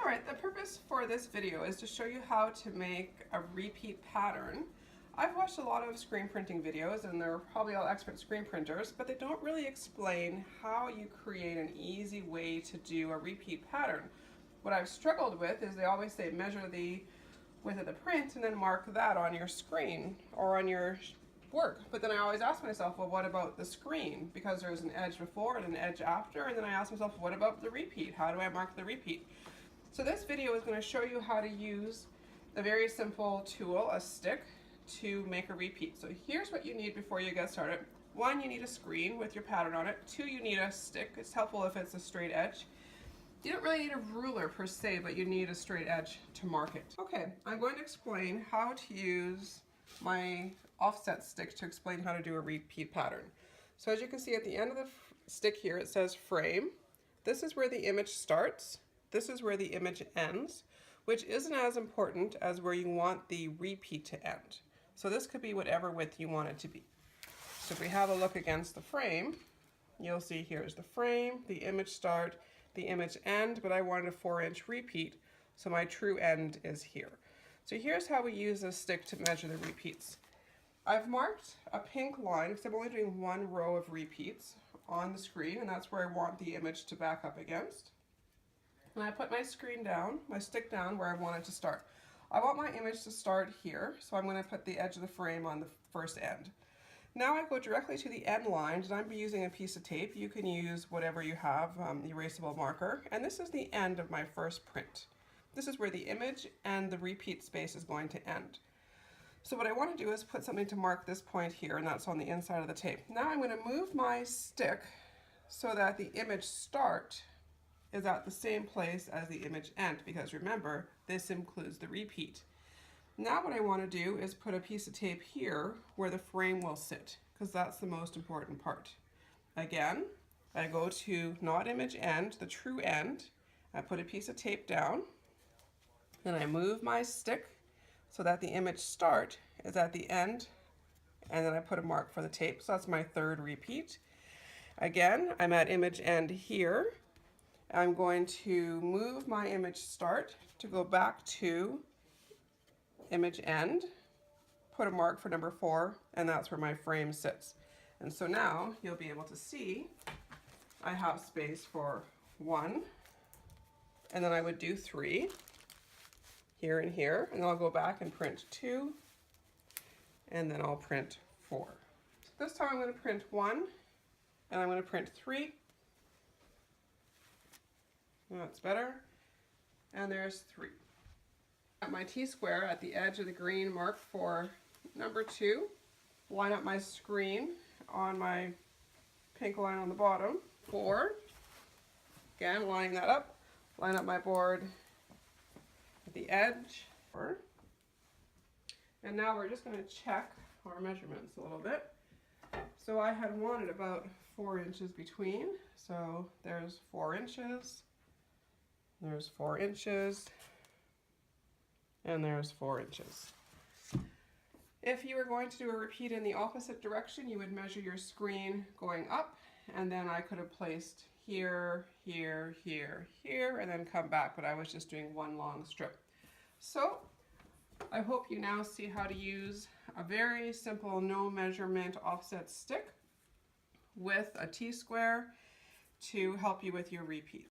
Alright, the purpose for this video is to show you how to make a repeat pattern. I've watched a lot of screen printing videos and they're probably all expert screen printers, but they don't really explain how you create an easy way to do a repeat pattern. What I've struggled with is they always say measure the width of the print and then mark that on your screen or on your work. But then I always ask myself, well, what about the screen? Because there's an edge before and an edge after, and then I ask myself, what about the repeat? How do I mark the repeat? So this video is going to show you how to use a very simple tool, a stick, to make a repeat. So here's what you need before you get started. 1, you need a screen with your pattern on it. 2, you need a stick. It's helpful if it's a straight edge. You don't really need a ruler per se, but you need a straight edge to mark it. Okay, I'm going to explain how to use my offset stick to explain how to do a repeat pattern. So as you can see at the end of the stick here, it says frame. This is where the image starts. This is where the image ends, which isn't as important as where you want the repeat to end. So this could be whatever width you want it to be. So if we have a look against the frame, you'll see here's the frame, the image start, the image end, but I wanted a 4-inch repeat, so my true end is here. So here's how we use this stick to measure the repeats. I've marked a pink line because I'm only doing 1 row of repeats on the screen, and that's where I want the image to back up against. And I put my screen down, my stick down where I want it to start. I want my image to start here, so I'm going to put the edge of the frame on the first end. Now I go directly to the end line, and I'm using a piece of tape. You can use whatever you have, erasable marker, and this is the end of my first print. This is where the image and the repeat space is going to end. So what I want to do is put something to mark this point here, and that's on the inside of the tape. Now I'm going to move my stick so that the image start is at the same place as the image end, because remember, this includes the repeat. Now what I want to do is put a piece of tape here where the frame will sit, because that's the most important part. Again, I go to not image end, the true end. I put a piece of tape down, then I move my stick so that the image start is at the end, and then I put a mark for the tape. So that's my 3rd repeat. Again, I'm at image end here. I'm going to move my image start to go back to image end, put a mark for number 4, and that's where my frame sits. And so now you'll be able to see I have space for 1, and then I would do 3 here and here, and then I'll go back and print 2, and then I'll print 4. This time I'm going to print 1, and I'm going to print 3. That's better. And there's 3. At my T-square at the edge of the green mark for number 2. Line up my screen on my pink line on the bottom. 4. Again, lining that up. Line up my board at the edge. 4. And now we're just going to check our measurements a little bit. So I had wanted about 4 inches between. So there's 4 inches. There's 4 inches, and there's 4 inches. If you were going to do a repeat in the opposite direction, you would measure your screen going up, and then I could have placed here, here, here, here, and then come back, but I was just doing 1 long strip. So I hope you now see how to use a very simple no measurement offset stick with a T-square to help you with your repeats.